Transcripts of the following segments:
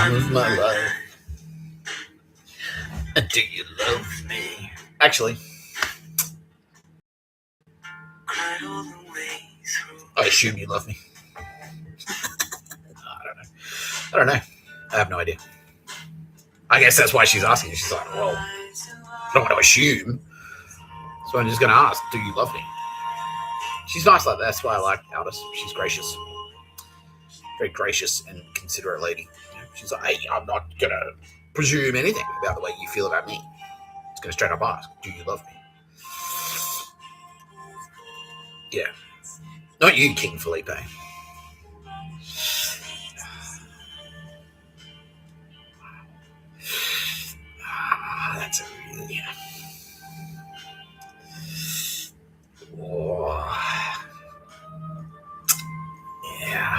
time of my life. Do you love me? Actually, I assume you love me. I don't know. I have no idea. I guess that's why she's asking. She's like, well, I don't want to assume. So I'm just going to ask, do you love me? She's nice like that. That's why I like Aldous. She's gracious. Very gracious and considerate lady. She's like, hey, I'm not going to presume anything about the way you feel about me. It's going to straight up ask, do you love me? Yeah. Not you, King Felipe. That's a really... Oh. Yeah.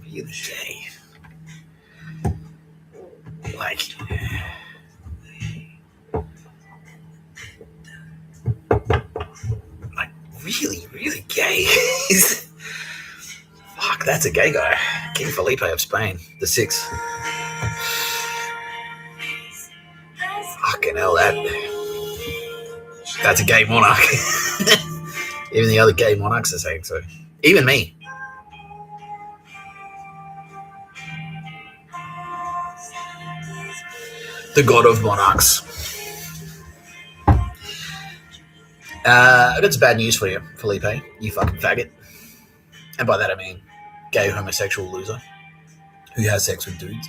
Really gay. Like... really, really gay. Fuck, that's a gay guy. King Felipe of Spain, the 6th. Fucking hell, that's a gay monarch. Even the other gay monarchs are saying so. Even me. The god of monarchs. I got some bad news for you, Felipe. You fucking faggot. And by that I mean gay homosexual loser who has sex with dudes.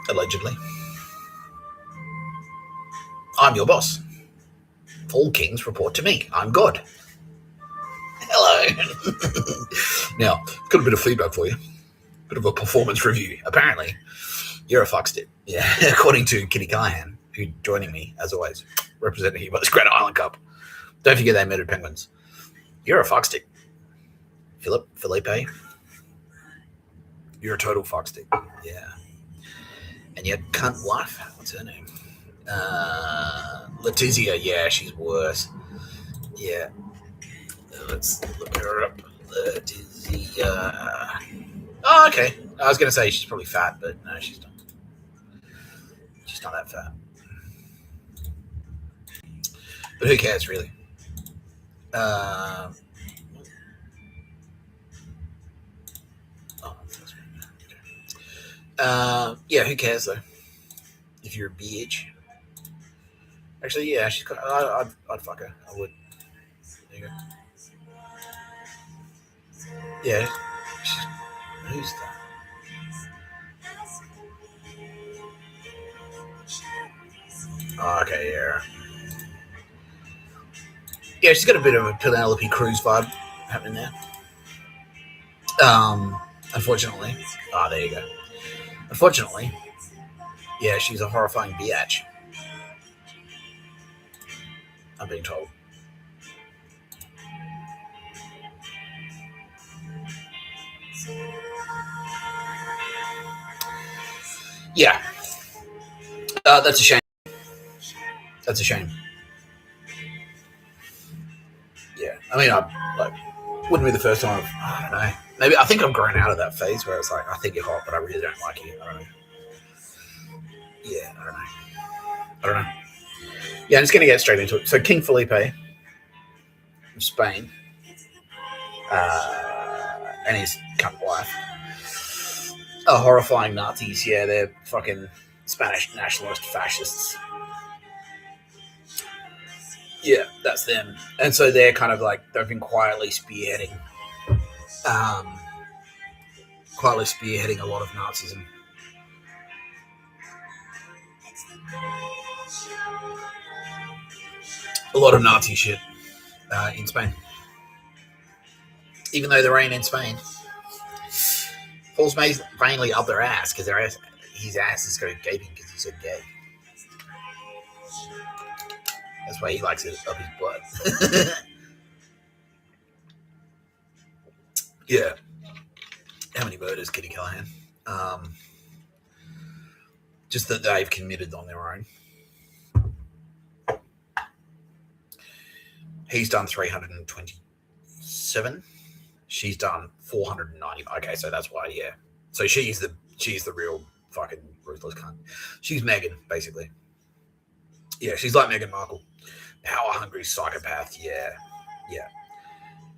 Allegedly. I'm your boss. All kings report to me. I'm God. Hello. Now, got a bit of feedback for you. Bit of a performance review. Apparently, you're a fuckstick. Yeah, according to Kitty Callahan, who's joining me, as always, representing you by this Great Island Cup. Don't forget they murdered penguins. You're a fuckstick. Felipe, you're a total fuckstick. Yeah. And your cunt wife, what's her name? Letizia, yeah, she's worse. Yeah. Let's look her up. Letizia. Oh, okay. I was going to say she's probably fat, but no, she's not. She's not that fat. But who cares, really? Yeah, who cares, though? If you're a bitch. Actually, yeah, she's got. I'd fuck her. I would. There you go. Yeah. Who's that? Oh, okay, yeah. Yeah, she's got a bit of a Penelope Cruz vibe happening there. Unfortunately. Oh, there you go. Unfortunately, yeah, she's a horrifying biatch. I'm being told. Yeah. That's a shame. That's a shame. Yeah. I mean, wouldn't be the first time I don't know. Maybe I think I've grown out of that phase where it's like, I think you're hot, but I really don't like you. I don't know. Yeah, I don't know. Yeah, I'm just going to get straight into it. So King Felipe from Spain and his cunt wife are horrifying Nazis. Yeah, they're fucking Spanish nationalist fascists. Yeah, that's them. And so they're kind of like, they've been quietly spearheading a lot of Nazism. A lot of Nazi shit in Spain. Even though the rain in Spain falls mainly up their ass because his ass is going gaping because he's so gay. That's why he likes it up his butt. Yeah. How many murders, Kitty Callahan? Just that they've committed on their own. He's done 327. She's done 490. Okay, so that's why, yeah. So she's the real fucking ruthless cunt. She's Meghan, basically. Yeah, she's like Meghan Markle. Power hungry psychopath, yeah. Yeah.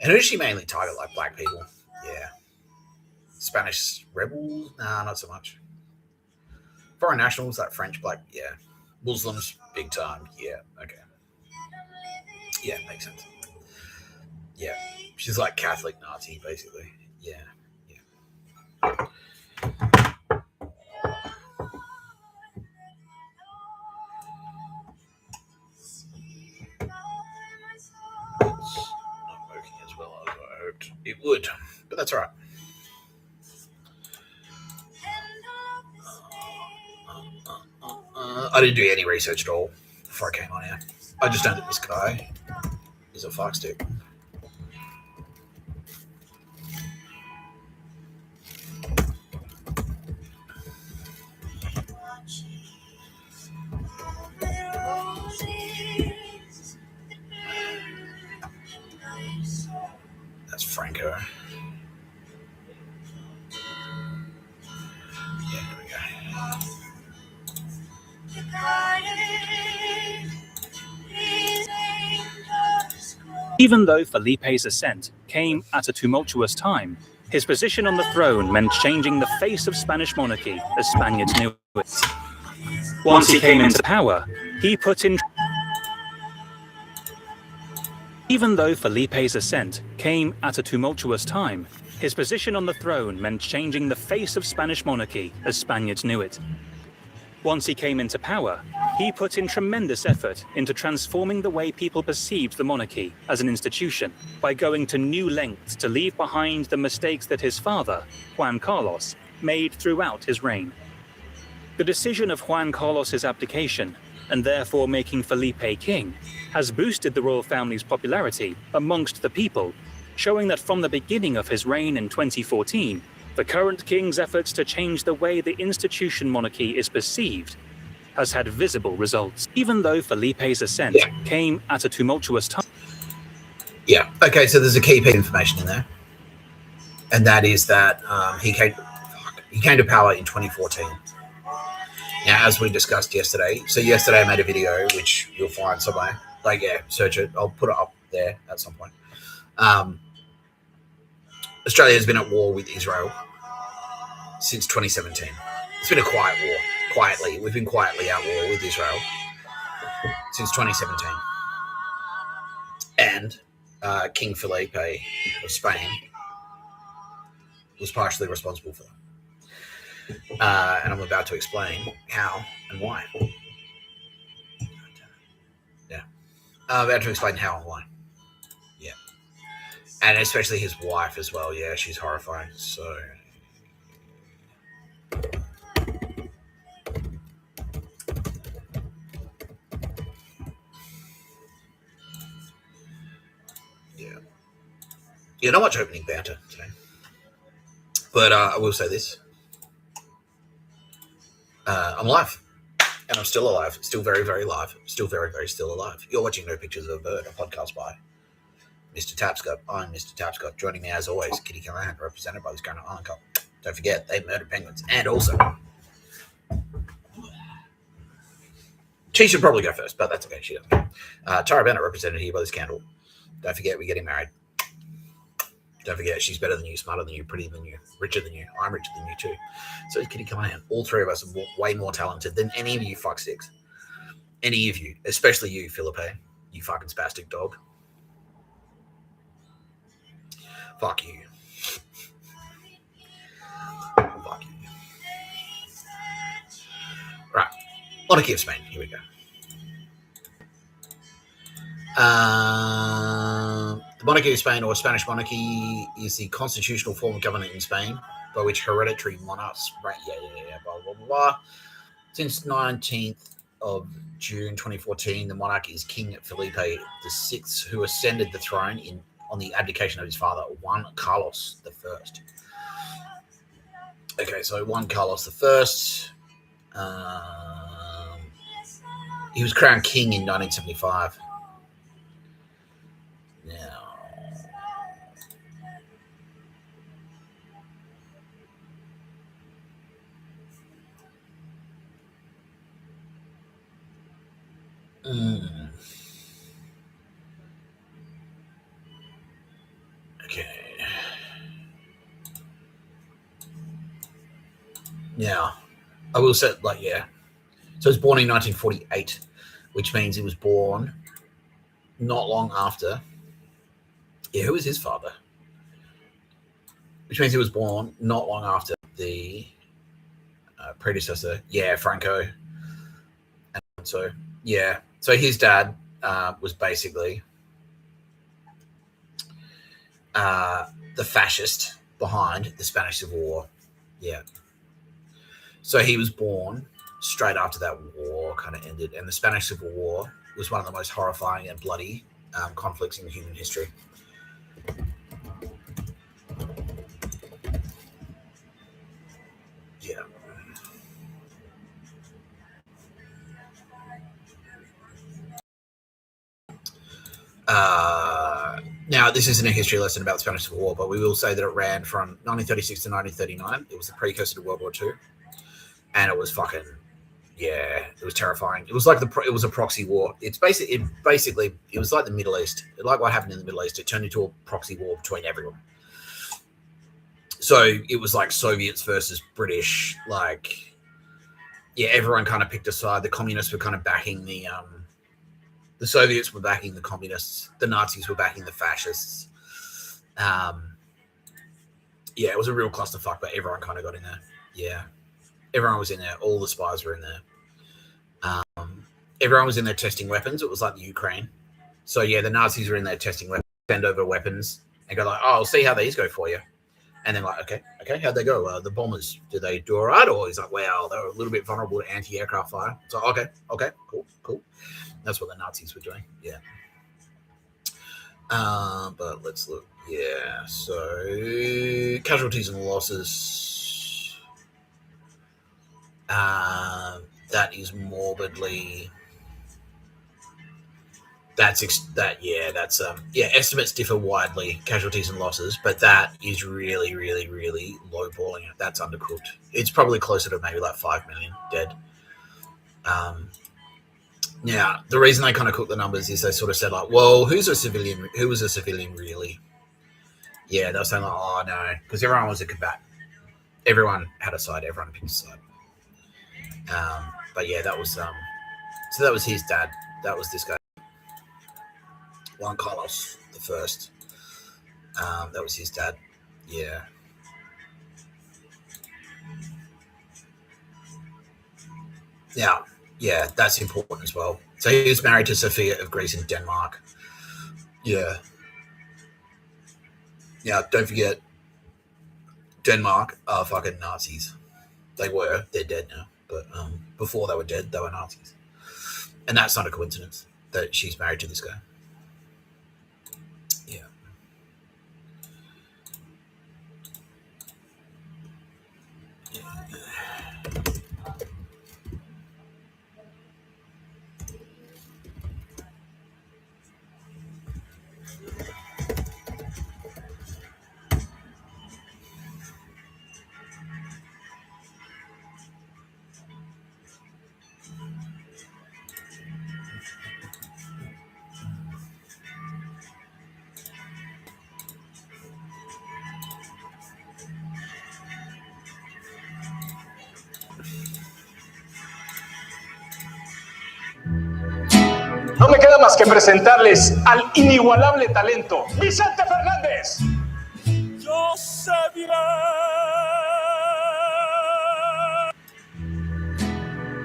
And who does she mainly target? Like black people? Yeah. Spanish rebels? Nah, not so much. Foreign nationals, like French, black, yeah. Muslims, big time, yeah, okay. Yeah, makes sense. Yeah. She's like Catholic Nazi, basically. Yeah. Yeah. Not working as well as I hoped it would, but that's all right. I didn't do any research at all before I came on here. I just know that this guy is a fuckstick. That's Franco. Yeah, here we go. Even though Felipe's ascent came at a tumultuous time, his position on the throne meant changing the face of Spanish monarchy as Spaniards knew it. Once he came into power, he put in... Even though Felipe's ascent came at a tumultuous time, his position on the throne meant changing the face of Spanish monarchy as Spaniards knew it. Once he came into power, he put in tremendous effort into transforming the way people perceived the monarchy as an institution by going to new lengths to leave behind the mistakes that his father, Juan Carlos, made throughout his reign. The decision of Juan Carlos's abdication, and therefore making Felipe king, has boosted the royal family's popularity amongst the people, showing that from the beginning of his reign in 2014, the current king's efforts to change the way the institution monarchy is perceived has had visible results, even though Felipe's ascent came at a tumultuous time. Yeah, okay, so there's a key piece of information in there, and that is that he came to power in 2014. Now, as we discussed yesterday, so yesterday I made a video, which you'll find somewhere, like, yeah, search it, I'll put it up there at some point. Australia has been at war with Israel since 2017. It's been a quiet war. Quietly, we've been quietly at war with Israel since 2017. And King Felipe of Spain was partially responsible for that. And I'm about to explain how and why. Yeah. I'm about to explain how and why. Yeah. And especially his wife as well. Yeah, she's horrifying. So... Yeah, not much opening banter today. But I will say this. I'm alive. And I'm still alive. Still very, very alive. Still very, very still alive. You're watching No Pictures of a Bird, a podcast by Mr. Tapscott. I'm Mr. Tapscott. Joining me as always, Kitty Callahan, represented by the Scarlet Island Cup. Don't forget, they murdered penguins. And also... She should probably go first, but that's okay. She doesn't. Tara Bennett, represented here by this candle. Don't forget, we're getting married. Don't forget, she's better than you, smarter than you, prettier than you, richer than you. I'm richer than you too. So is Kitty Callahan. All three of us are way more talented than any of you fucksticks. Any of you, especially you, Felipe. You fucking spastic dog. Fuck you. Fuck you. Right. Monarchy of Spain. Here we go. The monarchy of Spain, or Spanish monarchy, is the constitutional form of government in Spain by which hereditary monarchs, blah, blah, blah, blah. Since 19th of June 2014, the monarch is King Felipe VI, who ascended the throne on the abdication of his father, Juan Carlos I. Okay, so Juan Carlos I, he was crowned king in 1975. Mm. Okay. Now, I will say, like, yeah. So he was born in 1948, which means he was born not long after. Yeah, who was his father? Which means he was born not long after the predecessor. Yeah, Franco. And so, yeah. So his dad was basically the fascist behind the Spanish Civil War. Yeah. So he was born straight after that war kind of ended, and the Spanish Civil War was one of the most horrifying and bloody conflicts in human history. Yeah. Now, this isn't a history lesson about the Spanish Civil War, but we will say that it ran from 1936 to 1939. It was the precursor to World War II, and it was fucking, yeah, it was terrifying. It was like it was a proxy war. It was like the Middle East, like what happened in the Middle East. It turned into a proxy war between everyone. So it was like Soviets versus British. Like, yeah, everyone kind of picked a side. The communists were kind of backing the Soviets were backing the communists. The Nazis were backing the fascists. Yeah, it was a real clusterfuck, but everyone kind of got in there. Yeah, everyone was in there. All the spies were in there. Everyone was in there testing weapons. It was like the Ukraine. So yeah, the Nazis were in there testing weapons, send over weapons, and go like, "Oh, I'll see how these go for you." And then like, okay, how'd they go? The bombers, did they do all right? Or he's like, wow, they were a little bit vulnerable to anti-aircraft fire. So okay, cool. That's what the Nazis were doing. Yeah. But let's look. Yeah. So casualties and losses. That is morbidly. Estimates differ widely, casualties and losses, but that is really, really, really lowballing it. That's undercooked. It's probably closer to maybe like 5 million dead. Now, the reason they kind of cooked the numbers is they sort of said like, well, who was a civilian really? Yeah, they were saying like, oh no, because everyone was a combatant. Everyone had a side, everyone picked a side. But yeah, that was so that was his dad. That was this guy, Juan Carlos the First. That was his dad. Yeah. Yeah, that's important as well. So he was married to Sophia of Greece and Denmark. Yeah. Yeah, don't forget, Denmark are fucking Nazis. They were. They're dead now. But before they were dead, they were Nazis. And that's not a coincidence that she's married to this guy. Yeah. No me queda más que presentarles al inigualable talento, Vicente Fernández. Yo sé bien.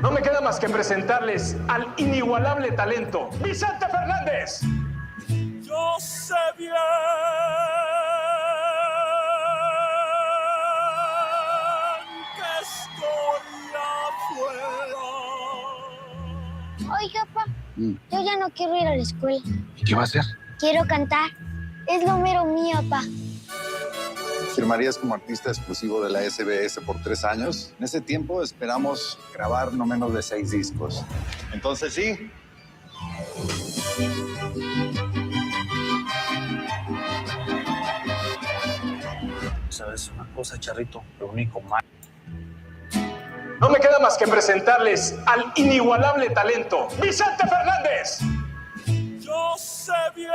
No me queda más que presentarles al inigualable talento, Vicente Fernández. Yo sé bien que estoy afuera. Oiga, papá, yo ya no quiero ir a la escuela. ¿Y qué va a hacer? Quiero cantar. Es lo mero mío, papá. Firmarías como artista exclusivo de la SBS por 3 años. En ese tiempo esperamos grabar no menos de 6 discos. Entonces sí. ¿Sabes una cosa, Charrito? Lo único malo No me queda más que presentarles al inigualable talento, Vicente Fernández. Yo sé bien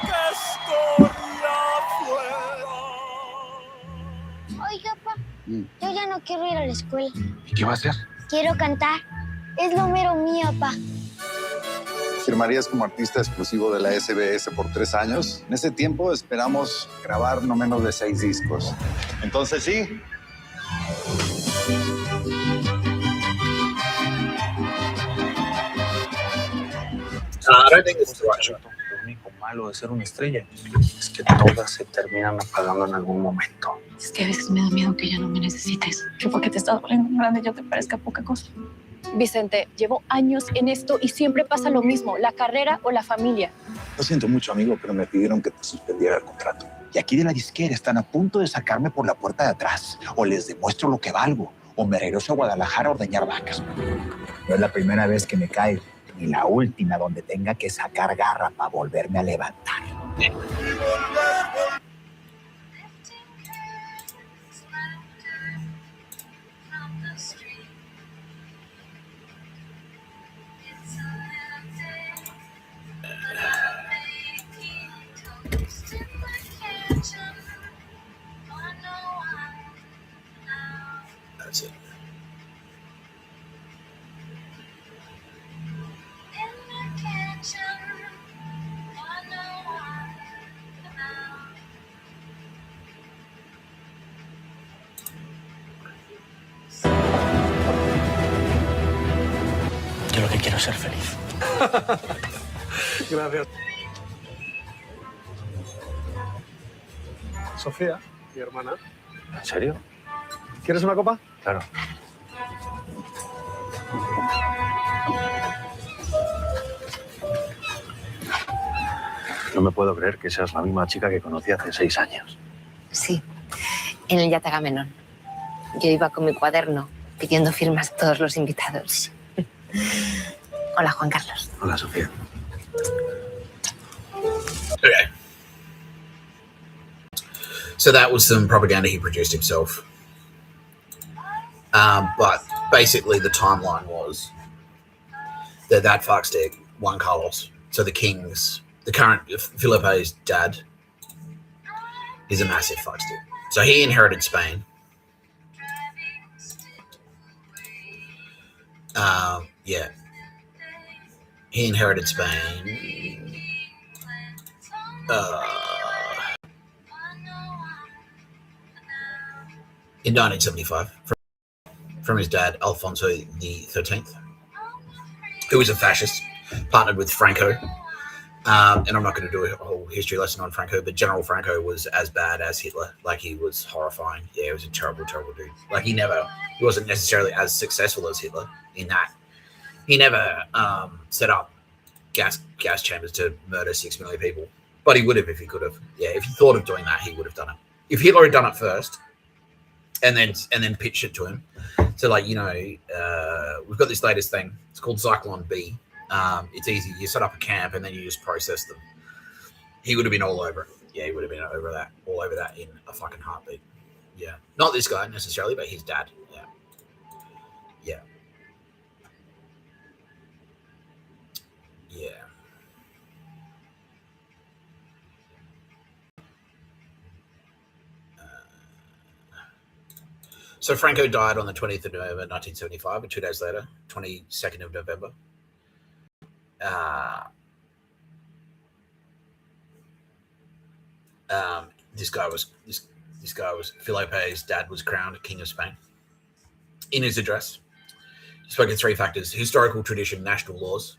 qué historia fuera. Oiga, pa, yo ya no quiero ir a la escuela. ¿Y qué va a hacer? Quiero cantar. Es lo mero mío, pa. ¿Firmarías como artista exclusivo de la SBS por 3 años? En ese tiempo esperamos grabar no menos de 6 discos. Entonces sí. I don't think this is the right shot. Lo único malo de ser una estrella es que todas se terminan apagando en algún momento. Es que a veces me da miedo que ya no me necesites. Que porque te estás volviendo grande yo te parezca poca cosa. Vicente, llevo años en esto y siempre pasa lo mismo, la carrera o la familia. Lo siento mucho, amigo, pero me pidieron que te suspendiera el contrato. Y aquí de la disquera están a punto de sacarme por la puerta de atrás. O les demuestro lo que valgo, o me regreso a Guadalajara a ordeñar vacas. No es la primera vez que me caigo, ni la última donde tenga que sacar garra para volverme a levantar. That's it. Yo lo que quiero es ser feliz. Gracias. Sofía, mi hermana. ¿En serio? ¿Quieres una copa? Claro. No me puedo creer que seas la misma chica que conocí hace 6 años. Sí, en el Yate Agamenón. Yo iba con mi cuaderno pidiendo firmas a todos los invitados. Hola, Juan Carlos. Hola, Sofía. Okay. So that was some propaganda he produced himself. But basically the timeline was that fuckstick Juan Carlos, so the current Felipe's dad, is a massive fuckstick. So he inherited Spain. Yeah. He inherited Spain. In 1975 from his dad, Alfonso XIII, who was a fascist, partnered with Franco. And I'm not going to do a whole history lesson on Franco, but General Franco was as bad as Hitler. Like, he was horrifying. Yeah, he was a terrible, terrible dude. Like, he wasn't necessarily as successful as Hitler in that. He never set up gas chambers to murder 6 million people. But he would have if he could have. Yeah, if he thought of doing that, he would have done it. If Hitler had done it first, and then pitched it to him, so like, you know, we've got this latest thing. It's called Zyklon B. It's easy. You set up a camp and then you just process them. He would have been all over it. Yeah, he would have been all over that in a fucking heartbeat. Yeah, not this guy necessarily, but his dad. Yeah, yeah, yeah. So Franco died on the 20th of November, 1975, and 2 days later, 22nd of November. This guy was Felipe's dad was crowned King of Spain. In his address, he spoke of 3 factors: historical tradition, national laws,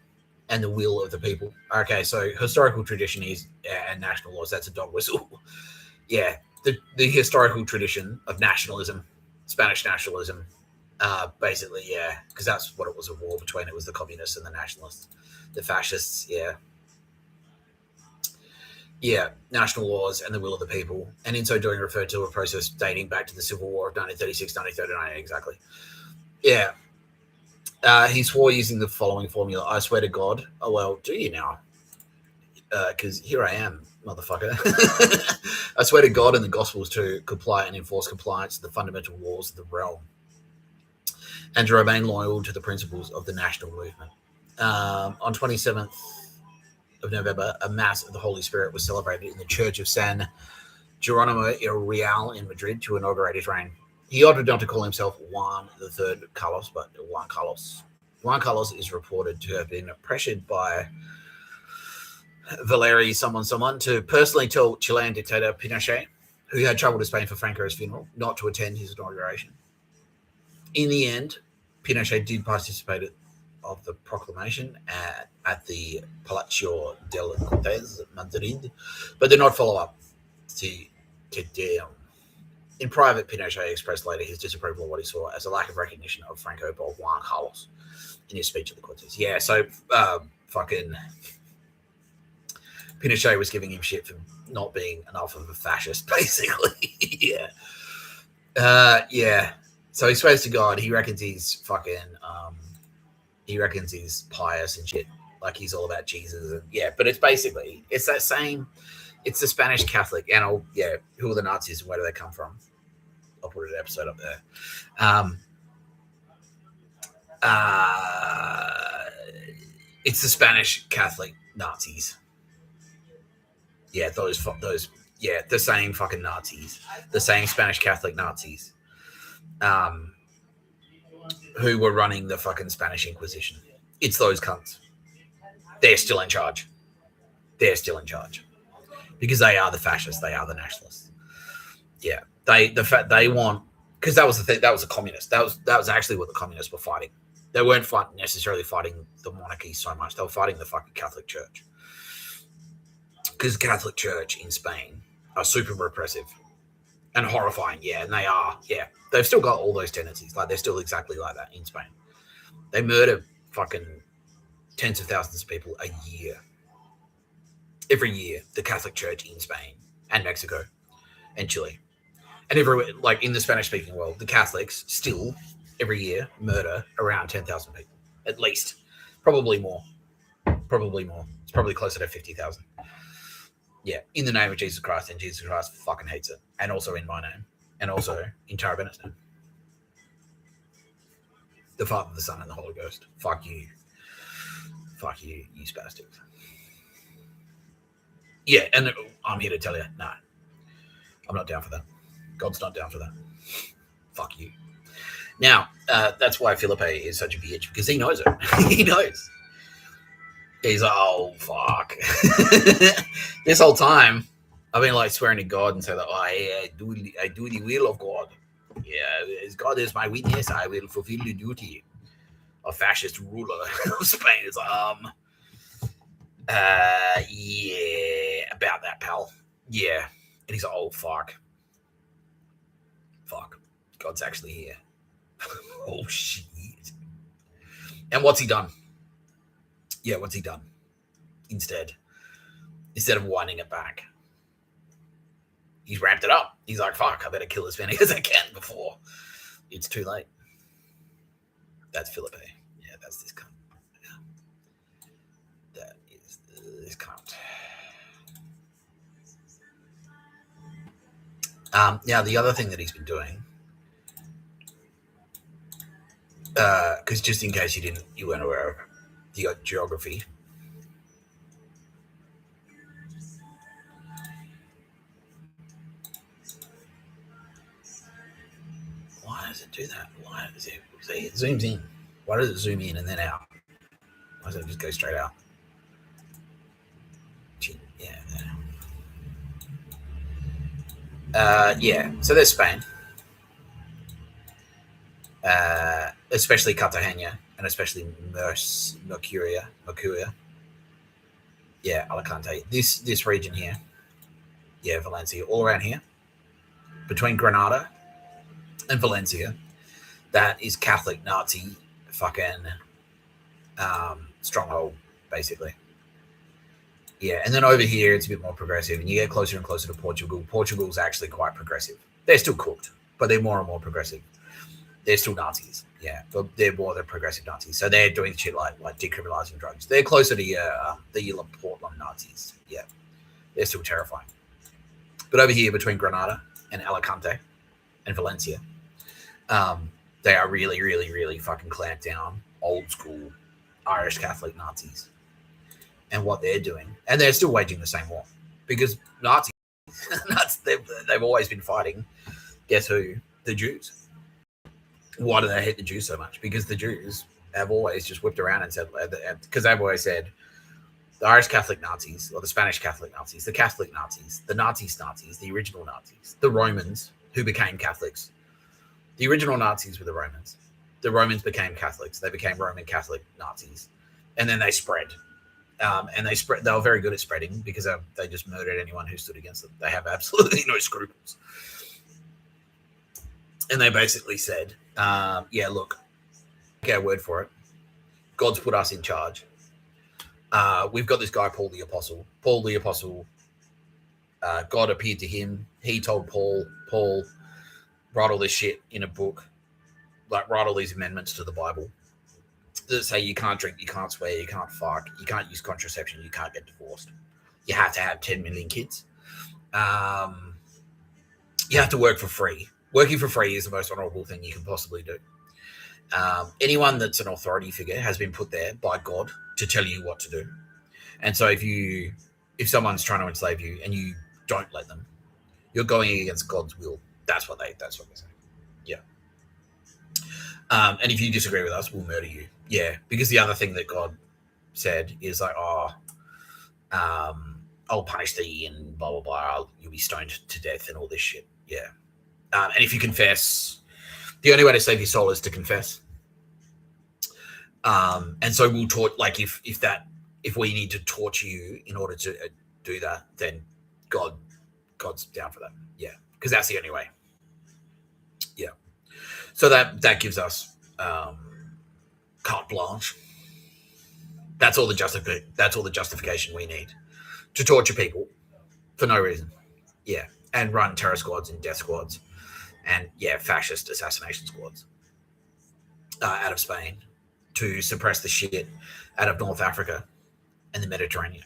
and the will of the people. Okay, so historical tradition is and national laws. That's a dog whistle. Yeah, the historical tradition of nationalism. Spanish nationalism, basically, yeah, because that's what it was, a war between. It was the communists and the nationalists, the fascists, yeah, national laws and the will of the people, and in so doing referred to a process dating back to the Civil War of 1936, 1939, exactly. Yeah, he swore using the following formula: I swear to God. Oh well, do you now? Because here I am, motherfucker. I swear to God in the Gospels to comply and enforce compliance to the fundamental laws of the realm and to remain loyal to the principles of the national movement. On 27th of November, a Mass of the Holy Spirit was celebrated in the Church of San Geronimo el Real in Madrid to inaugurate his reign. He opted not to call himself Juan III Carlos, but Juan Carlos. Juan Carlos is reported to have been pressured by Valeri someone to personally tell Chilean dictator Pinochet, who had traveled to Spain for Franco's funeral, not to attend his inauguration. In the end, Pinochet did participate of the proclamation at the Palacio de las Cortes, Madrid, but did not follow up to them. In private, Pinochet expressed later his disapproval of what he saw as a lack of recognition of Franco by Juan Carlos in his speech at the Cortes. Yeah, so fucking Pinochet was giving him shit for not being enough of a fascist, basically. Yeah. So he swears to God, he reckons he's fucking, he reckons he's pious and shit, like he's all about Jesus. And yeah, but it's basically, it's that same, it's the Spanish Catholic, and who are the Nazis and where do they come from? I'll put an episode up there. It's the Spanish Catholic Nazis. Yeah, those, the same fucking Nazis, the same Spanish Catholic Nazis, who were running the fucking Spanish Inquisition. It's those cunts. They're still in charge. Because they are the fascists. They are the nationalists. Yeah, they want, because that was the thing. That was the communists. That was actually what the communists were fighting. They weren't necessarily fighting the monarchy so much. They were fighting the fucking Catholic Church. Because the Catholic Church in Spain are super repressive and horrifying. Yeah, and they are. Yeah, they've still got all those tendencies. Like, they're still exactly like that in Spain. They murder fucking tens of thousands of people a year. Every year, the Catholic Church in Spain and Mexico and Chile. And everywhere, like in the Spanish-speaking world, the Catholics still, every year, murder around 10,000 people. At least. Probably more. It's probably closer to 50,000. Yeah, in the name of Jesus Christ, and Jesus Christ fucking hates it. And also in my name. And also in Tara Bennett's name. The Father, the Son, and the Holy Ghost. Fuck you. Fuck you, you spastics. Yeah, and I'm here to tell you, no. I'm not down for that. God's not down for that. Fuck you. Now, that's why Felipe is such a bitch, because he knows it. He knows. He's like, oh, fuck. This whole time, I've been like swearing to God and say that, I do the will of God. Yeah, as God is my witness, I will fulfill the duty of fascist ruler of Spain. It's yeah, about that, pal. Yeah. And he's like, oh, fuck. God's actually here. Oh, shit. And what's he done? Yeah, what's he done? Instead of winding it back, he's ramped it up. He's like, fuck, I better kill as many as I can before it's too late. That's Felipe. Yeah, that's this cunt. Yeah. That is this cunt. Now, the other thing that he's been doing, because just in case you weren't aware of the geography. Why does it do that? Why does it? See, it zooms in. Why does it zoom in and then out? Why doesn't it just go straight out? Yeah. So there's Spain, especially Cartagena, and especially Mercuria. Yeah, Alicante. This region here. Yeah, Valencia, all around here, between Granada and Valencia, that is Catholic Nazi fucking stronghold, basically. Yeah, and then over here it's a bit more progressive, and you get closer and closer to Portugal. Portugal's actually quite progressive. They're still cooked, but they're more and more progressive. They're still Nazis, yeah, but they're more than progressive Nazis. So they're doing shit like decriminalizing drugs. They're closer to the Portland Nazis, yeah. they're still terrifying. But over here between Granada and Alicante and Valencia, they are really, really, really fucking clamped down, old school Irish Catholic Nazis and what they're doing. And they're still waging the same war because Nazis, they've always been fighting, guess who? The Jews. Why do they hate the Jews so much? Because the Jews have always just whipped around and said, because they've always said, the Irish Catholic Nazis, or the Spanish Catholic Nazis, the Catholic Nazis, the Nazis, the original Nazis, the Romans who became Catholics. The original Nazis were the Romans. The Romans became Catholics. They became Roman Catholic Nazis. And then they spread. And they were very good at spreading because they just murdered anyone who stood against them. They have absolutely no scruples. And they basically said, yeah, look, take our word for it. God's put us in charge. We've got this guy, Paul the Apostle. Paul the Apostle, God appeared to him. He told Paul, write all this shit in a book, like write all these amendments to the Bible that say you can't drink, you can't swear, you can't fuck, you can't use contraception, you can't get divorced. You have to have 10 million kids. You have to work for free. Working for free is the most honorable thing you can possibly do. Anyone that's an authority figure has been put there by God to tell you what to do. And so if someone's trying to enslave you and you don't let them, you're going against God's will. That's what they say. Yeah. And if you disagree with us, we'll murder you. Yeah. Because the other thing that God said is like, I'll punish thee and blah, blah, blah. You'll be stoned to death and all this shit. Yeah. And if you confess, the only way to save your soul is to confess. And so we'll like if we need to torture you in order to do that, then God's down for that. Yeah. Because that's the only way. Yeah. So that gives us carte blanche. That's all the justification we need to torture people for no reason. Yeah. And run terror squads and death squads and fascist assassination squads out of Spain to suppress the shit out of North Africa and the Mediterranean.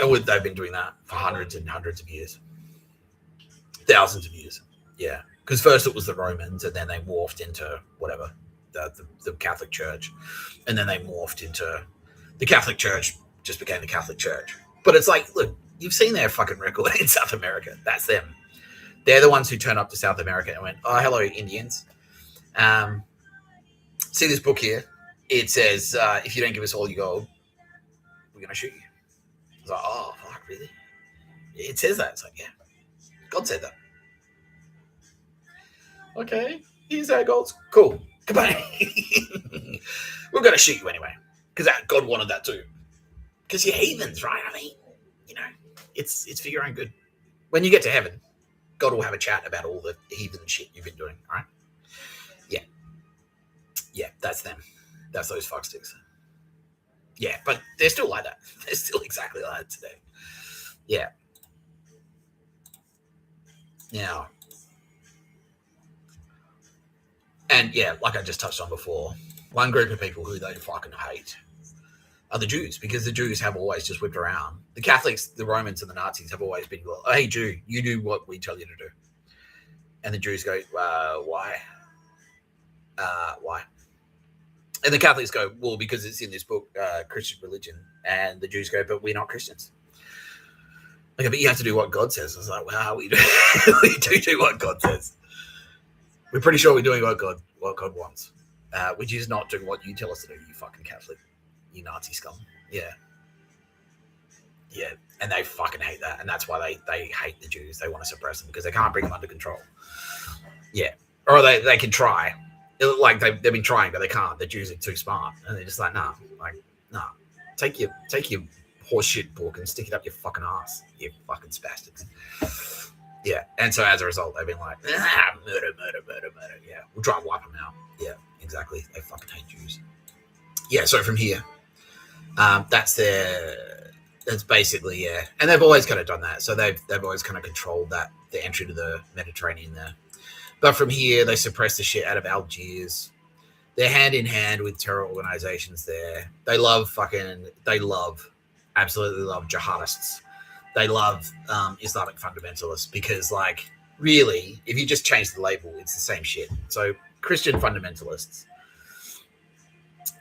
And they've been doing that for hundreds and hundreds of years. Thousands of years. Yeah. Because first it was the Romans and then they morphed into whatever, the Catholic Church. And then they morphed into the Catholic Church, just became the Catholic Church. But it's like, look, you've seen their fucking record in South America. That's them. They're the ones who turned up to South America and went, oh, hello, Indians. See this book here? It says, if you don't give us all your gold, we're going to shoot you. It's like, oh, fuck, really? It says that. It's like, yeah, God said that. Okay, here's our golds. Cool. Goodbye. We're going to shoot you anyway. Because God wanted that too. Because you're heathens, right? I mean, it's for your own good. When you get to heaven, God will have a chat about all the heathen shit you've been doing, right? Yeah. Yeah, that's them. That's those fucksticks. Yeah, but they're still like that. They're still exactly like that today. Yeah. Now, and yeah, like I just touched on before, one group of people who they fucking hate are the Jews, because the Jews have always just whipped around. The Catholics, the Romans, and the Nazis have always been, well, hey, Jew, you do what we tell you to do. And the Jews go, why? Why? And the Catholics go, well, because it's in this book, Christian religion. And the Jews go, but we're not Christians. Okay, but you have to do what God says. I was like, wow, we do what God says. We're pretty sure we're doing what God wants, which is not doing what you tell us to do, you fucking Catholic, you Nazi scum. Yeah. Yeah, and they fucking hate that. And that's why they hate the Jews. They want to suppress them because they can't bring them under control. Yeah. Or they can try. Like they've been trying, but they can't. The Jews are too smart. And they're just like, nah. Take your horseshit book and stick it up your fucking ass, you fucking spastics. Yeah. And so as a result, they've been like, murder. Yeah. We'll try and wipe them out. Yeah, exactly. They fucking hate Jews. Yeah, so from here, that's basically, yeah. And they've always kind of done that. So they've always kind of controlled the entry to the Mediterranean there. But from here, they suppress the shit out of Algiers. They're hand in hand with terror organizations there. They love absolutely love jihadists. They love Islamic fundamentalists because, like, really, if you just change the label, it's the same shit. So Christian fundamentalists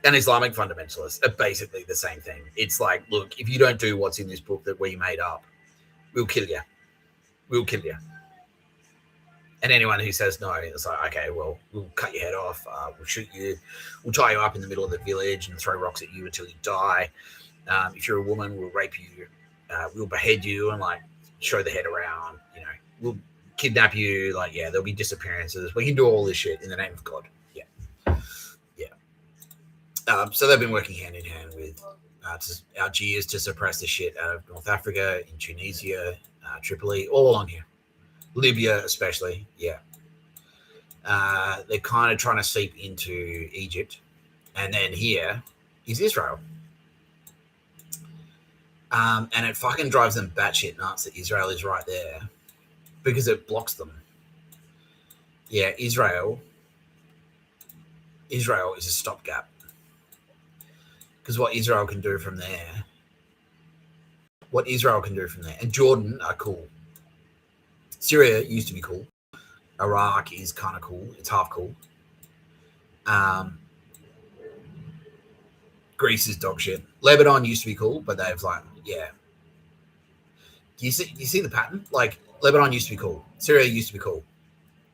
and Islamic fundamentalists are basically the same thing. It's like, look, if you don't do what's in this book that we made up, we'll kill you. We'll kill you. And anyone who says no, it's like, okay, well, we'll cut your head off. We'll shoot you. We'll tie you up in the middle of the village and throw rocks at you until you die. If you're a woman, we'll rape you. We'll behead you and, like, show the head around. You know, we'll kidnap you. Like, yeah, there'll be disappearances. We can do all this shit in the name of God. Yeah. Yeah. So they've been working hand in hand with Algiers to suppress the shit out of North Africa, in Tunisia, Tripoli, all along here. Libya especially, yeah. They're kind of trying to seep into Egypt. And then here is Israel. And it fucking drives them batshit nuts that Israel is right there because it blocks them. Yeah, Israel is a stopgap. Because what Israel can do from there, and Jordan are cool. Syria used to be cool. Iraq is kind of cool. It's half cool. Greece is dog shit. Lebanon used to be cool, but they've, like, yeah. You see the pattern? Like, Lebanon used to be cool. Syria used to be cool.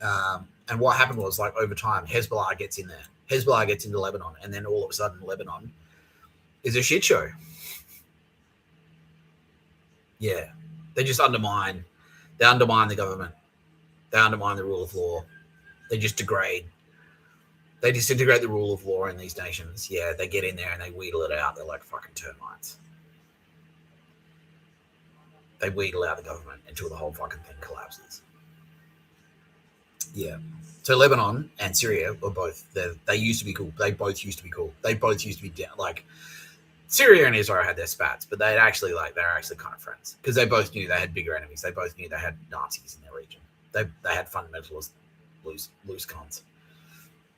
And what happened was, like, over time, Hezbollah gets in there. Hezbollah gets into Lebanon, and then all of a sudden, Lebanon is a shit show. Yeah. They just undermine. They undermine the government. They undermine the rule of law. They just degrade. They disintegrate the rule of law in these nations. Yeah, they get in there and they wheedle it out. They're like fucking termites. They wheedle out the government until the whole fucking thing collapses. Yeah. So Lebanon and Syria were both, they used to be cool. They both used to be cool. They both used to be down. Like, Syria and Israel had their spats, but they're actually kind of friends because they both knew they had bigger enemies. They both knew they had Nazis in their region. They had fundamentalist loose cons.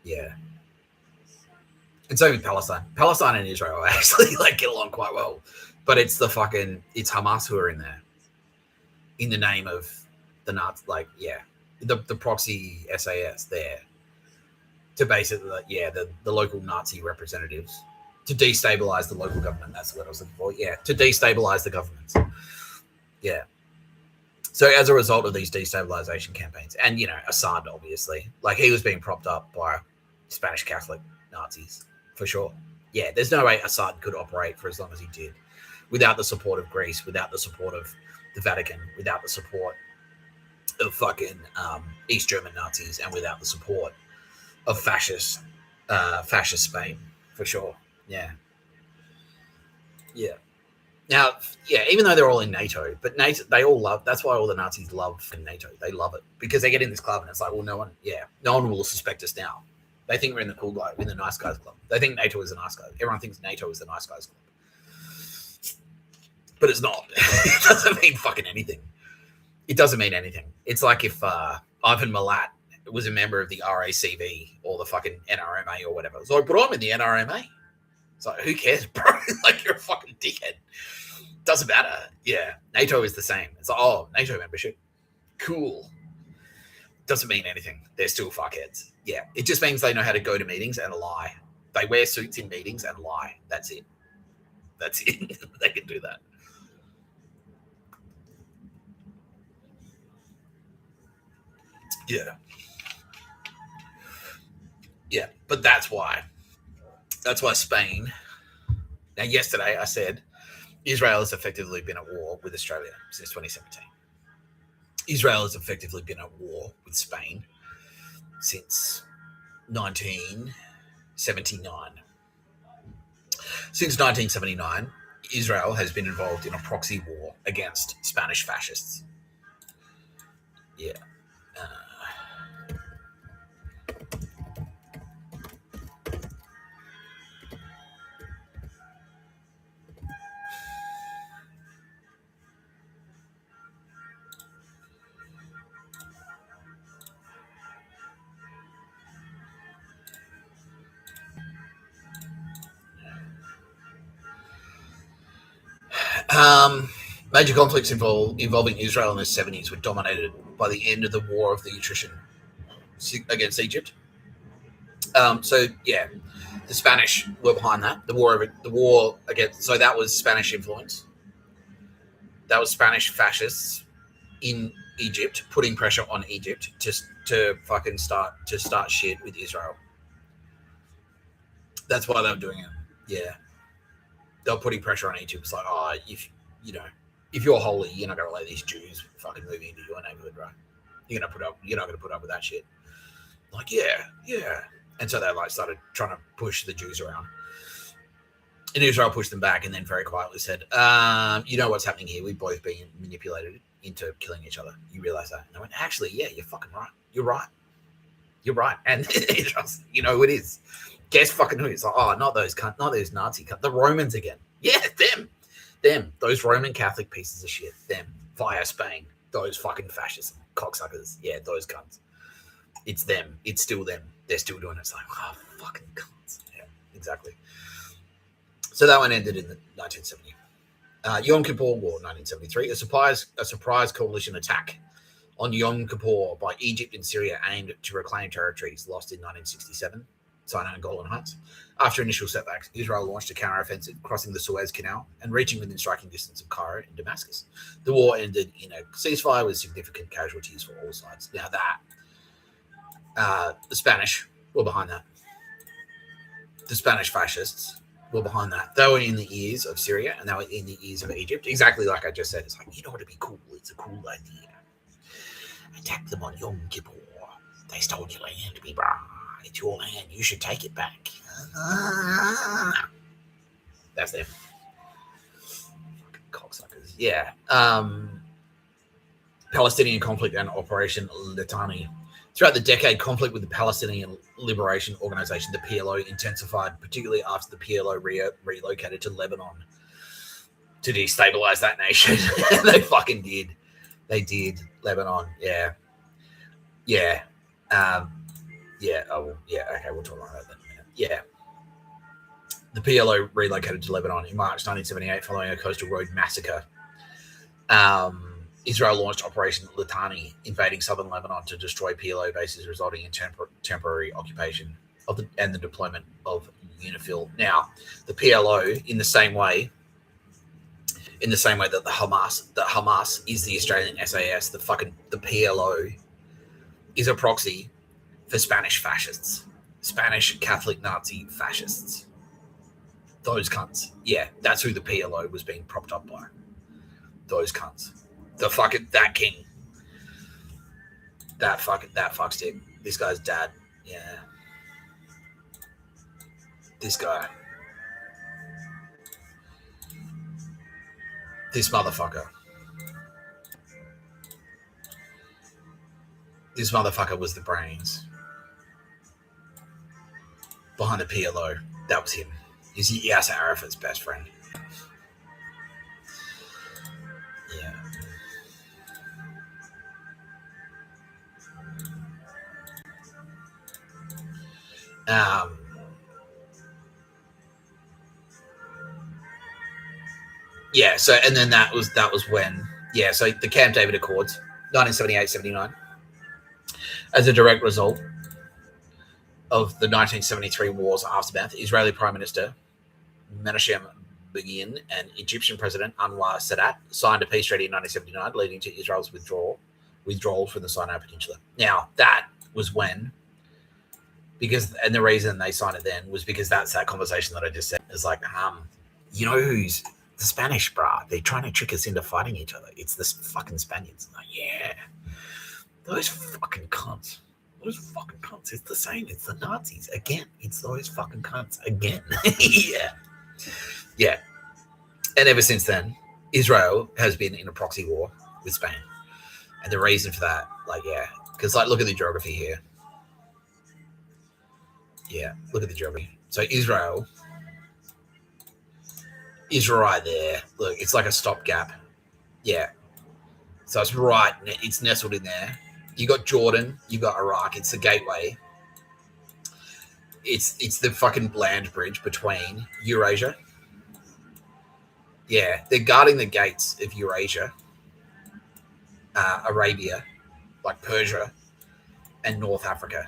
Yeah. And so with Palestine. Palestine and Israel actually, like, get along quite well. But it's it's Hamas who are in there. In the name of the Nazis, like, yeah. The proxy SAS there. To basically, like, yeah, the local Nazi representatives. To destabilize the local government. That's what I was looking for. Yeah. To destabilize the governments. Yeah. So as a result of these destabilization campaigns, and, you know, Assad, obviously, like, he was being propped up by Spanish Catholic Nazis, for sure. Yeah, there's no way Assad could operate for as long as he did without the support of Greece, without the support of the Vatican, without the support of fucking East German Nazis, and without the support of fascist Spain, for sure. Yeah. Yeah. Now, yeah, even though they're all in NATO, but NATO, they all love, that's why all the Nazis love NATO. They love it because they get in this club and it's like, well, no one will suspect us now. They think we're in the cool guy, in the nice guys club. They think NATO is the nice guy. Everyone thinks NATO is the nice guys club. But it's not. It doesn't mean fucking anything. It doesn't mean anything. It's like if Ivan Milat was a member of the RACV or the fucking NRMA or whatever. It's like, but I'm in the NRMA. It's like, who cares, bro? Like, you're a fucking dickhead. Doesn't matter. Yeah. NATO is the same. It's like, oh, NATO membership. Cool. Doesn't mean anything. They're still fuckheads. Yeah. It just means they know how to go to meetings and lie. They wear suits in meetings and lie. That's it. That's it. They can do that. Yeah. Yeah. But that's why Spain. Now, yesterday I said Israel has effectively been at war with Australia since 2017. Israel has effectively been at war with Spain since 1979. Since 1979, Israel has been involved in a proxy war against Spanish fascists. Yeah. Major conflicts involving Israel in the 70s were dominated by the end of the War of the Attrition against Egypt. So yeah, the Spanish were behind that. The war against. So that was Spanish influence. That was Spanish fascists in Egypt putting pressure on Egypt to fucking start shit with Israel. That's why they were doing it. Yeah, they were putting pressure on Egypt. It's like, oh, if you're holy, you're not gonna let these Jews fucking move into your neighborhood, right? You're not gonna put up with that shit. Like, yeah. And so they started trying to push the Jews around. And Israel pushed them back and then very quietly said, you know what's happening here? We've both been manipulated into killing each other. You realize that? And I went, actually, yeah, you're fucking right. You're right. And you know who it is. Guess fucking who? It's like, oh, not those Nazi cunts. The Romans again. Yeah, them. Those Roman Catholic pieces of shit. Them. Via Spain. Those fucking fascists. Cocksuckers. Yeah, those cunts. It's them. It's still them. They're still doing it. It's like, oh, fucking cunts. Yeah, exactly. So that one ended in 1970. Yom Kippur War, 1973. A surprise coalition attack on Yom Kippur by Egypt and Syria aimed to reclaim territories lost in 1967, Sinai and Golan Heights. After initial setbacks, Israel launched a counteroffensive, crossing the Suez Canal and reaching within striking distance of Cairo and Damascus. The war ended in a ceasefire with significant casualties for all sides. Now that the Spanish were behind that. The Spanish fascists were behind that. They were in the ears of Syria and they were in the ears of Egypt. Exactly like I just said. It's like, you know what would be cool? It's a cool idea. Attack them on Yom Kippur. They stole your land, brah. It's your land. You should take it back. That's them. Fucking cocksuckers. Yeah. Palestinian conflict and Operation Litani. Throughout the decade, conflict with the Palestinian Liberation Organization, the PLO, intensified, particularly after the PLO relocated to Lebanon to destabilize that nation. They fucking did. They did. Lebanon. Yeah. Yeah. Yeah. Oh, yeah. Okay, we'll talk about that in a minute. Yeah. The PLO relocated to Lebanon in March 1978 following a coastal road massacre. Israel launched Operation Litani, invading southern Lebanon to destroy PLO bases, resulting in temporary occupation and the deployment of UNIFIL. Now, the PLO, in the same way that the Hamas is the Australian SAS, the PLO is a proxy for Spanish fascists, Spanish Catholic Nazi fascists. Those cunts. Yeah, that's who the PLO was being propped up by. Those cunts. That king. That fuckstick. This guy's dad. Yeah. This guy. This motherfucker. This motherfucker was the brains behind the PLO. That was him. He's Yasser Arafat's best friend. Yeah. Yeah, so and then that was when so the Camp David Accords, 1978-79, as a direct result of the 1973 war's aftermath, Israeli Prime Minister Menachem Begin and Egyptian President Anwar Sadat signed a peace treaty in 1979, leading to Israel's withdrawal from the Sinai Peninsula. Now, that was when, and the reason they signed it then was because that's that conversation that I just said. It's like, you know who's the Spanish, brah? They're trying to trick us into fighting each other. It's the fucking Spaniards. Like, yeah, those fucking cunts. Those fucking cunts. It's the same. It's the Nazis again. It's those fucking cunts again. Yeah. And ever since then, Israel has been in a proxy war with Spain. And the reason for that, because look at the geography here. Yeah, look at the geography. So Israel is right there. Look, it's like a stopgap. Yeah. So it's nestled in there. You got Jordan, you got Iraq. It's the gateway. It's the fucking land bridge between Eurasia. Yeah, they're guarding the gates of Eurasia, Arabia, like Persia, and North Africa.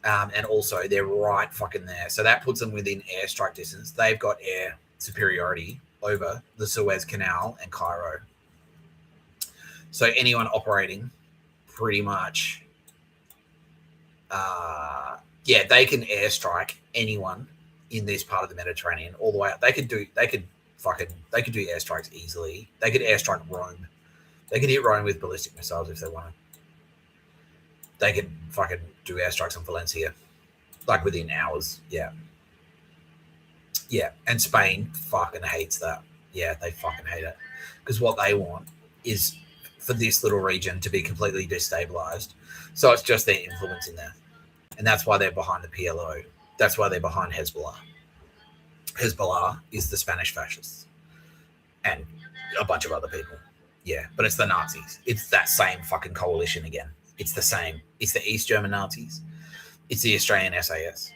And also, they're right fucking there. So that puts them within airstrike distance. They've got air superiority over the Suez Canal and Cairo. So anyone operating pretty much, they can airstrike anyone in this part of the Mediterranean all the way up. They could do airstrikes easily. They could airstrike Rome. They could hit Rome with ballistic missiles if they wanted. They could fucking do airstrikes on Valencia, like within hours. Yeah. And Spain fucking hates that. Yeah, they fucking hate it because what they want is for this little region to be completely destabilized. So it's just their influence in there. And that's why they're behind the PLO. That's why they're behind Hezbollah. Hezbollah is the Spanish fascists and a bunch of other people. Yeah, but it's the Nazis. It's that same fucking coalition again. It's the same. It's the East German Nazis. It's the Australian SAS.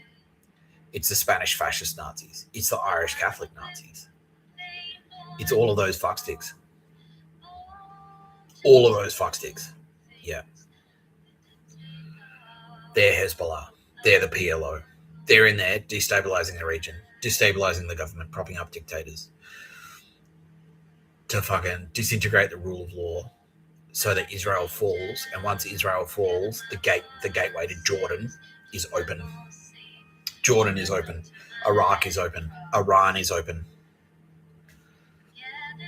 It's the Spanish fascist Nazis. It's the Irish Catholic Nazis. It's all of those fucksticks. All of those fucksticks. Yeah. They're Hezbollah. They're the PLO. They're in there destabilizing the region, destabilizing the government, propping up dictators to fucking disintegrate the rule of law so that Israel falls. And once Israel falls, the gateway to Jordan is open. Jordan is open. Iraq is open. Iran is open.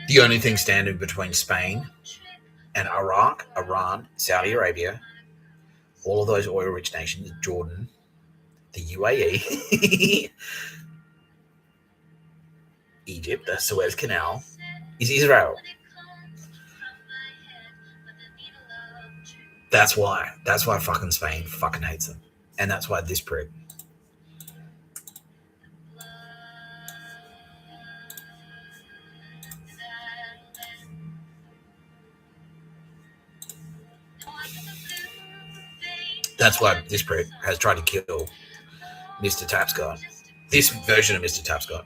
The only thing standing between Spain and Iraq, Iran, Saudi Arabia, all of those oil-rich nations, Jordan, the UAE, Egypt, the Suez Canal, is Israel. That's why fucking Spain fucking hates them. And that's why this prick. That's why this prick has tried to kill Mr. Tapscott. This version of Mr. Tapscott.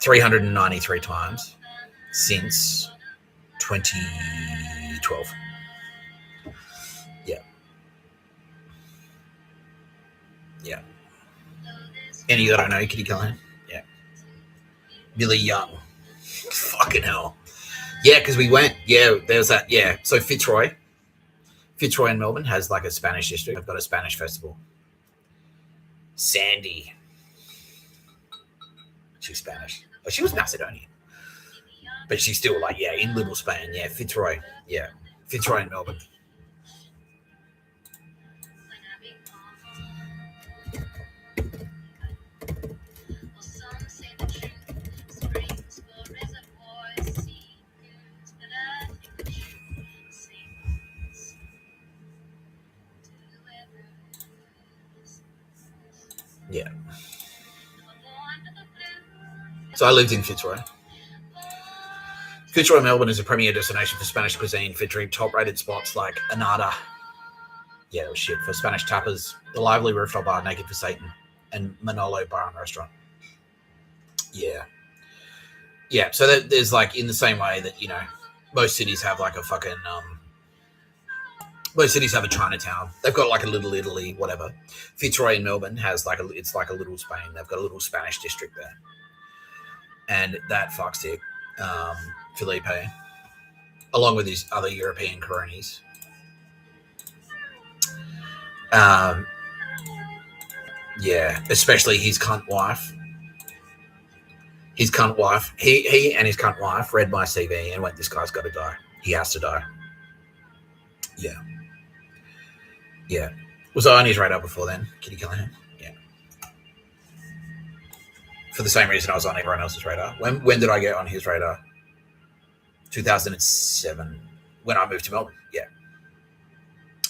393 times since 2012. Yeah. Any that I know, Kitty Callahan? Yeah. Billy Young. Fucking hell. Yeah, because we went. Yeah, there's that. Yeah. So Fitzroy in Melbourne has like a Spanish district. I've got a Spanish festival. Sandy. She's Spanish. But she was Macedonian. But she's still like, yeah, in Little Spain. Yeah, Fitzroy. Yeah. Fitzroy in Melbourne. Yeah. So I lived in Fitzroy. Fitzroy, Melbourne is a premier destination for Spanish cuisine, featuring top-rated spots like Anada. Yeah, it was shit. For Spanish tapas, the lively rooftop bar Naked for Satan, and Manolo Bar and Restaurant. Yeah. Yeah, so there's like, in the same way that, you know, most cities have like a fucking... most cities have a Chinatown. They've got like a Little Italy, whatever. Fitzroy in Melbourne has like it's like a little Spain. They've got a little Spanish district there. And that fuckstick, Felipe, along with his other European cronies, yeah, especially his cunt wife. His cunt wife, he and his cunt wife read my CV and went, this guy's got to die. He has to die. Yeah. Yeah. Was I on his radar before then, Kitty Callahan? Yeah. For the same reason I was on everyone else's radar. When did I get on his radar? 2007, when I moved to Melbourne. Yeah.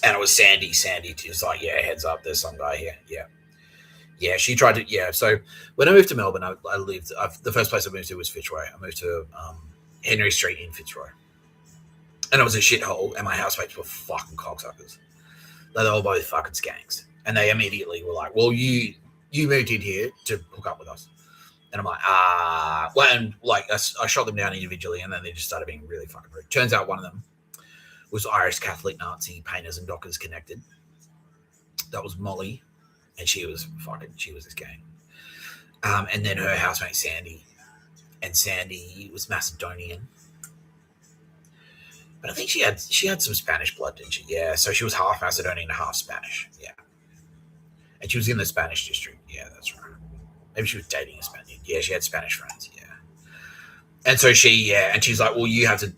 And it was Sandy. Sandy was like, yeah, heads up, there's some guy here. Yeah. Yeah, she tried to, yeah. So when I moved to Melbourne, I lived, the first place I moved to was Fitzroy. I moved to Henry Street in Fitzroy. And it was a shithole, and my housemates were fucking cocksuckers. They were both fucking skanks. And they immediately were like, well, you moved in here to hook up with us. And I'm like, well, and like I shot them down individually, and then they just started being really fucking rude. Turns out one of them was Irish Catholic Nazi painters and dockers connected. That was Molly, and she was this gang. And then her housemate Sandy, and Sandy was Macedonian. But I think she had some Spanish blood, didn't she? Yeah, so she was half Macedonian and half Spanish. Yeah. And she was in the Spanish district. Yeah, that's right. Maybe she was dating a Spaniard. Yeah, she had Spanish friends. Yeah. And so and she's like, well, you have to,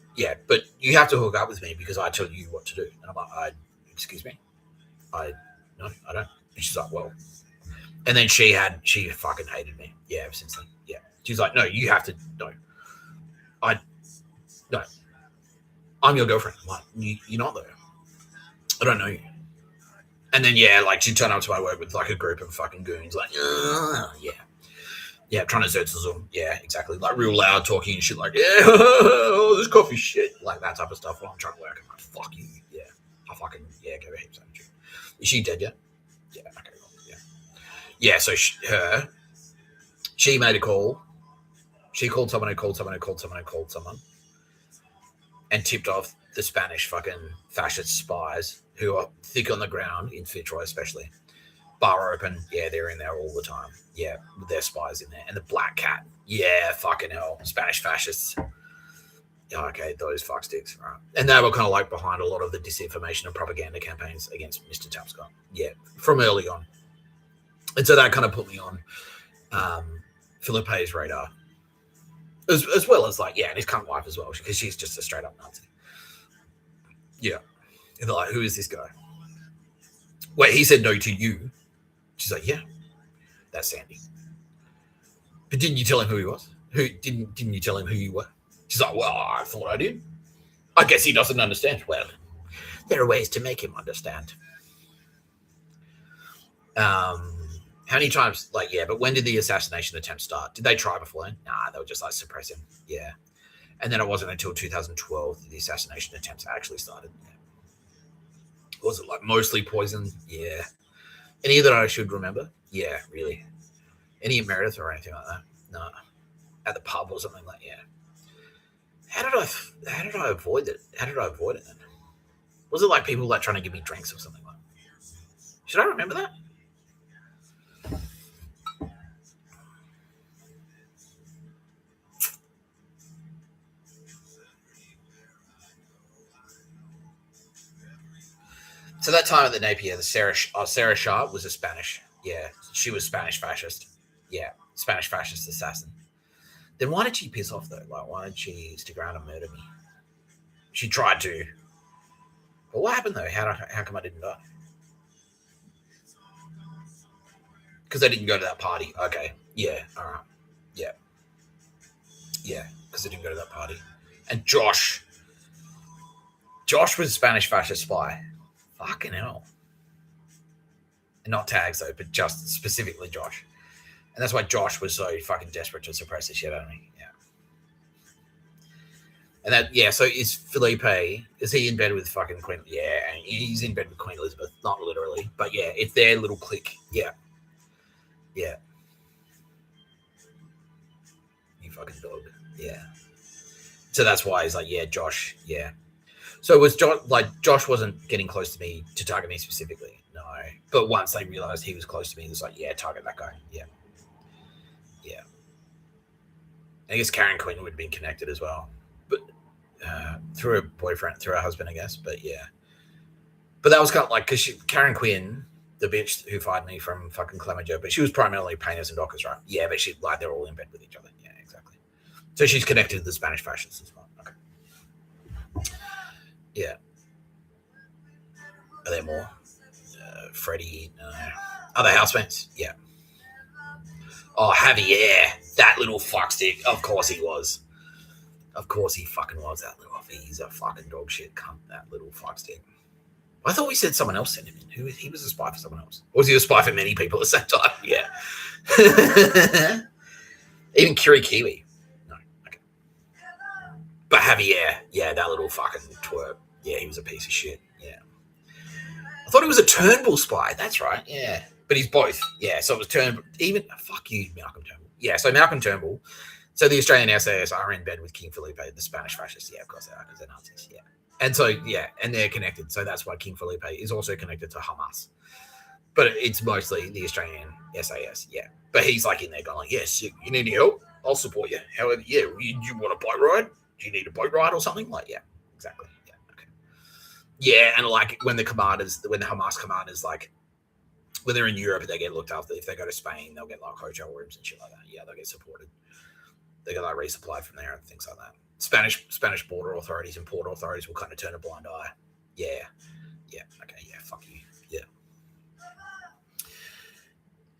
but you have to hook up with me because I tell you what to do. And I'm like, excuse me? No, I don't. And she's like, well. And then she fucking hated me. Yeah, ever since then. Yeah. She's like, no, you have to, no. No. I'm your girlfriend. I'm like, you're not though. I don't know you. And then, like, she'd turn up to my work with, like, a group of fucking goons, like, yeah, trying to Zertzism. Yeah, exactly. Like, real loud talking and shit, like, oh, this coffee shit. Like, that type of stuff while I'm trying to work. I'm like, fuck you. Yeah. I fucking, give her heaps of energy. Is she dead yet? Yeah, okay, cool. Yeah. Yeah, so she made a call. She called someone who called someone who called someone who called someone. And tipped off the Spanish fucking fascist spies who are thick on the ground in Fitzroy, especially. Bar open, they're in there all the time. Yeah, with their spies in there. And the Black Cat, fucking hell, Spanish fascists. Yeah, okay, those fucksticks, right? And they were kind of like behind a lot of the disinformation and propaganda campaigns against Mr. Tapscott. Yeah, from early on. And so that kind of put me on Felipe's radar. As well as, like, and his cunt wife as well, because she's just a straight-up Nazi. Yeah. And they're like, who is this guy? Wait, he said no to you. She's like, yeah, that's Sandy. But didn't you tell him who he was? Didn't you tell him who you were? She's like, well, I thought I did. I guess he doesn't understand. Well, there are ways to make him understand. How many times, but when did the assassination attempt start? Did they try before then? Nah, they were just like suppress him. Yeah. And then it wasn't until 2012 that the assassination attempts actually started. Yeah. Was it like mostly poison? Yeah. Any that I should remember? Yeah, really. Any at Meredith or anything like that? No. At the pub or something like that? Yeah. How did I avoid it? How did I avoid it then? Was it like people like trying to give me drinks or something like that? Should I remember that? So that time at the Napier, the Sarah Sharp was a Spanish. Yeah, she was Spanish fascist. Yeah, Spanish fascist assassin. Then why did she piss off though? Like, why did she stick around and murder me? She tried to. But what happened though? How come I didn't die? Because I didn't go to that party. Okay. Yeah. All right. Yeah. Yeah. Because I didn't go to that party. And Josh was a Spanish fascist spy. Fucking hell. And not tags though, but just specifically Josh. And that's why Josh was so fucking desperate to suppress the shit out of me. Yeah. And that, so is Felipe, is he in bed with fucking Queen? Yeah, and he's in bed with Queen Elizabeth, not literally, but yeah, it's their little clique. Yeah. Yeah. You fucking dog. Yeah. So that's why he's like, yeah, Josh, yeah. So was Josh wasn't getting close to me to target me specifically, no. But once they realized he was close to me, it was like, yeah, target that guy. Yeah. Yeah. I guess Karen Quinn would have been connected as well. But through her boyfriend, through her husband, I guess. But yeah. But that was kind of like, because Karen Quinn, the bitch who fired me from fucking Clemenger, but she was primarily painters and dockers, right? Yeah, but they're all in bed with each other. Yeah, exactly. So she's connected to the Spanish fascists as well. Okay. Yeah. Are there more? Freddie, no. Other housemates? Yeah. Oh, Javier, that little fuckstick. Of course he was. Of course he fucking was, that little. He's a fucking dog shit cunt, that little fuckstick. I thought we said someone else sent him in. He was a spy for someone else. Or was he a spy for many people at the same time? Yeah. Even Kiri Kiwi. No. Okay. But Javier, yeah, that little fucking twerp. Yeah, he was a piece of shit. Yeah. I thought he was a Turnbull spy. That's right. Yeah. But he's both. Yeah. So it was Turnbull. Even, fuck you, Malcolm Turnbull. Yeah, so Malcolm Turnbull. So the Australian SAS are in bed with King Felipe, the Spanish fascists. Yeah, of course they are, because they're Nazis. Yeah. And so, yeah, and they're connected. So that's why King Felipe is also connected to Hamas. But it's mostly the Australian SAS. Yeah. But he's like in there going, like, yes, you need any help? I'll support you. However, yeah, you want a boat ride? Do you need a boat ride or something? Like, yeah, exactly. Yeah, okay. Yeah, and like when the Hamas commanders, like, when they're in Europe, they get looked after. If they go to Spain, they'll get like hotel rooms and shit like that. Yeah, they'll get supported. They get like resupplied from there and things like that. Spanish border authorities and port authorities will kind of turn a blind eye. Yeah. Yeah. Okay. Yeah. Fuck you. Yeah.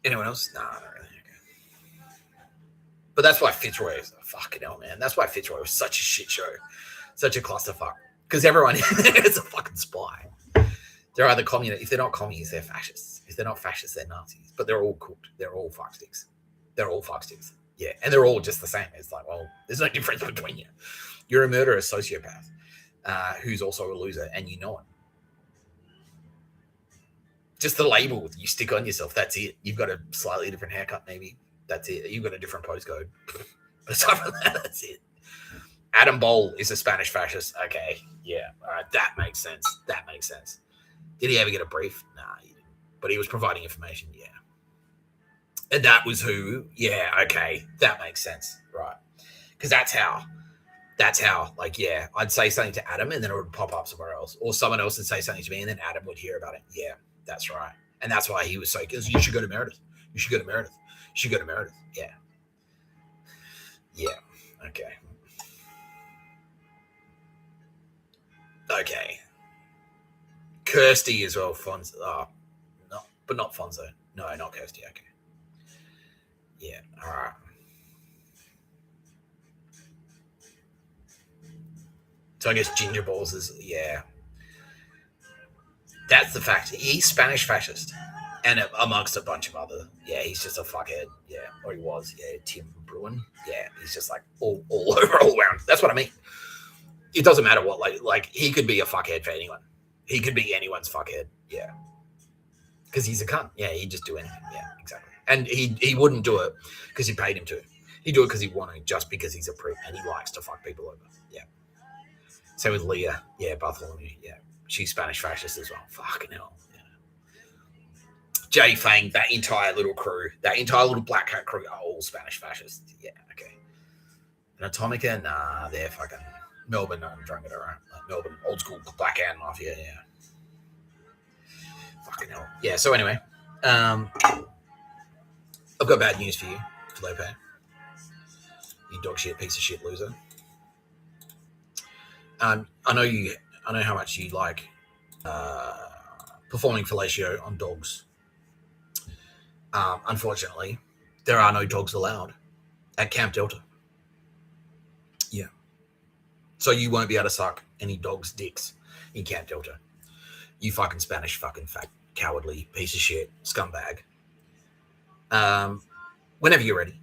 Anyone else? Nah, not really. Okay. But that's why Fitzroy is fucking hell, man. That's why Fitzroy was such a shit show, such a clusterfuck. Because everyone is a fucking spy. They're either communists. If they're not communists, they're fascists. If they're not fascists, they're Nazis. But they're all cooked. They're all fucksticks. They're all fucksticks. Yeah, and they're all just the same. It's like, well, there's no difference between you. You're a murderer, sociopath, who's also a loser, and you know it. Just the label you stick on yourself, that's it. You've got a slightly different haircut, maybe. That's it. You've got a different postcode. But aside from that, that's it. Adam Bowl is a Spanish fascist. Okay, yeah, all right, that makes sense. That makes sense. Did he ever get a brief? Nah, he didn't. But he was providing information, yeah. And that was who, yeah, okay, that makes sense, right? Because that's how, like, yeah, I'd say something to Adam and then it would pop up somewhere else. Or someone else would say something to me and then Adam would hear about it. Yeah, that's right. And that's why he was so, because you should go to Meredith. You should go to Meredith. You should go to Meredith. Yeah. Yeah, okay. Okay. Kirsty as well, Fonzo. Oh, no, but not Fonzo. No, not Kirsty, okay. Yeah, all right. So I guess Ginger Balls is, yeah. That's the fact. He's Spanish fascist. And amongst a bunch of other, yeah, he's just a fuckhead. Yeah, or he was, yeah, Tim Bruin. Yeah, he's just like all over, all around. That's what I mean. It doesn't matter what, like he could be a fuckhead for anyone. He could be anyone's fuckhead. Yeah. Because he's a cunt. Yeah, he'd just do anything. Yeah, exactly. And he wouldn't do it because he paid him to. He'd do it because he wanted, just because he's a prick and he likes to fuck people over. Yeah. Same with Leah. Yeah, Bartholomew. Yeah. She's Spanish fascist as well. Fucking hell. Yeah. Jay Fang, that entire little crew, that entire little Black Hat crew are all Spanish fascists. Yeah, okay. And Atomica, nah, they're fucking Melbourne, I'm drunk it around. Like Melbourne, old school Black Hand Mafia, yeah. Fucking hell. Yeah, so anyway, I've got bad news for you, Felipe. You dog shit, piece of shit loser. I know how much you like performing fellatio on dogs. Unfortunately, there are no dogs allowed at Camp Delta. Yeah. So you won't be able to suck any dogs' dicks in Camp Delta. You fucking Spanish fucking fat cowardly piece of shit scumbag. Whenever you're ready,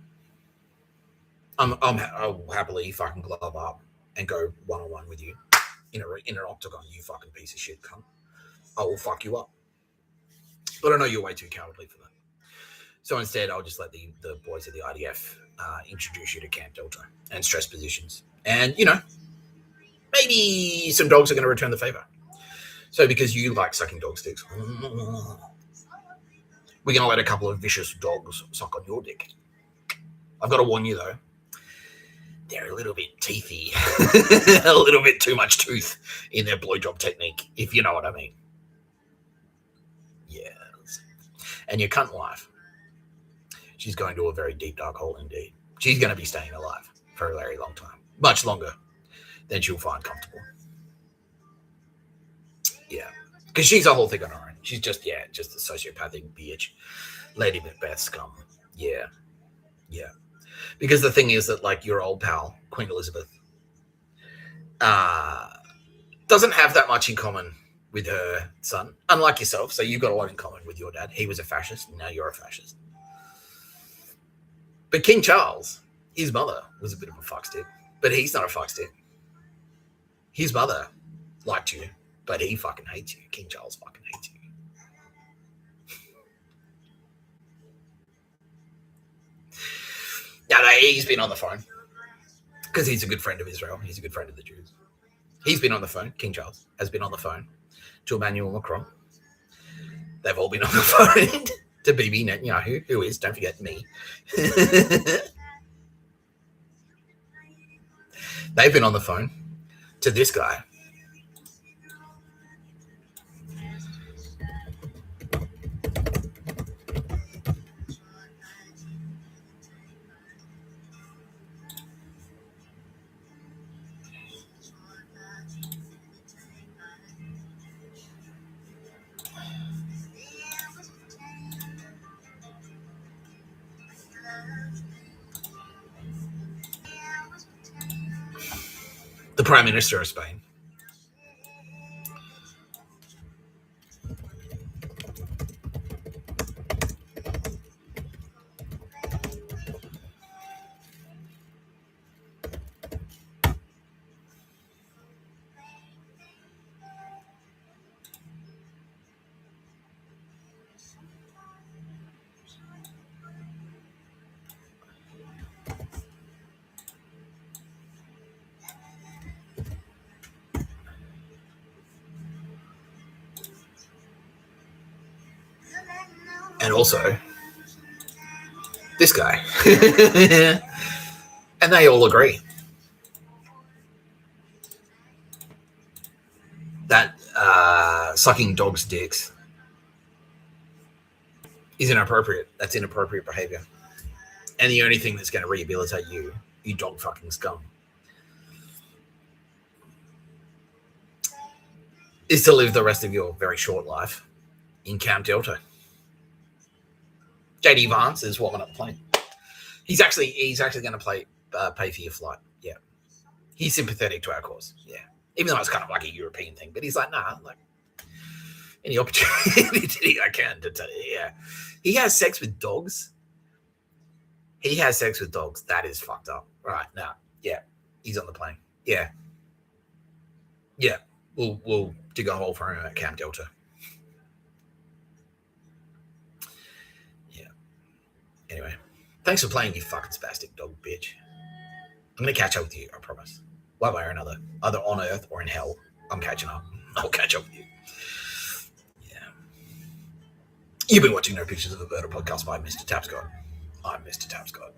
I'll happily fucking glove up and go one-on-one with you in an octagon. You fucking piece of shit cunt. I will fuck you up. But I know you're way too cowardly for that. So instead, I'll just let the boys of the IDF introduce you to Camp Delta and stress positions. And, you know, maybe some dogs are going to return the favor. So because you like sucking dog sticks, we're going to let a couple of vicious dogs suck on your dick. I've got to warn you, though. They're a little bit teethy. A little bit too much tooth in their blowjob technique, if you know what I mean. Yeah. And your cunt wife, she's going to a very deep, dark hole indeed. She's going to be staying alive for a very long time. Much longer than she'll find comfortable. Yeah. Because she's a whole thing on her own. She's just a sociopathic bitch. Lady Macbeth scum. Yeah. Yeah. Because the thing is that, like, your old pal, Queen Elizabeth, doesn't have that much in common with her son, unlike yourself. So you've got a lot in common with your dad. He was a fascist. Now you're a fascist. But King Charles, his mother was a bit of a fuckstick, but he's not a fuckstick. His mother liked you, but he fucking hates you. King Charles fucking hates you. Yeah, no, he's been on the phone because he's a good friend of Israel. He's a good friend of the Jews. He's been on the phone. King Charles has been on the phone to Emmanuel Macron. They've all been on the phone to Bibi Netanyahu, who is, don't forget, me. They've been on the phone to this guy. The Prime Minister of Spain. And also, this guy. And they all agree that sucking dogs' dicks is inappropriate. That's inappropriate behavior. And the only thing that's going to rehabilitate you, you dog fucking scum, is to live the rest of your very short life in Camp Delta. JD Vance is warming up the plane. He's actually going to pay for your flight. Yeah, he's sympathetic to our cause. Yeah, even though it's kind of like a European thing, but he's like, nah, like any opportunity I can to tell you. Yeah, he has sex with dogs. He has sex with dogs. That is fucked up. Right now, yeah, he's on the plane. Yeah, we'll dig a hole for him at Camp Delta. Anyway, thanks for playing, you fucking spastic dog bitch. I'm going to catch up with you, I promise. One way or another. Either on Earth or in hell. I'm catching up. I'll catch up with you. Yeah. You've been watching No Pictures of a Murder podcast by Mr. Tapscott. I'm Mr. Tapscott.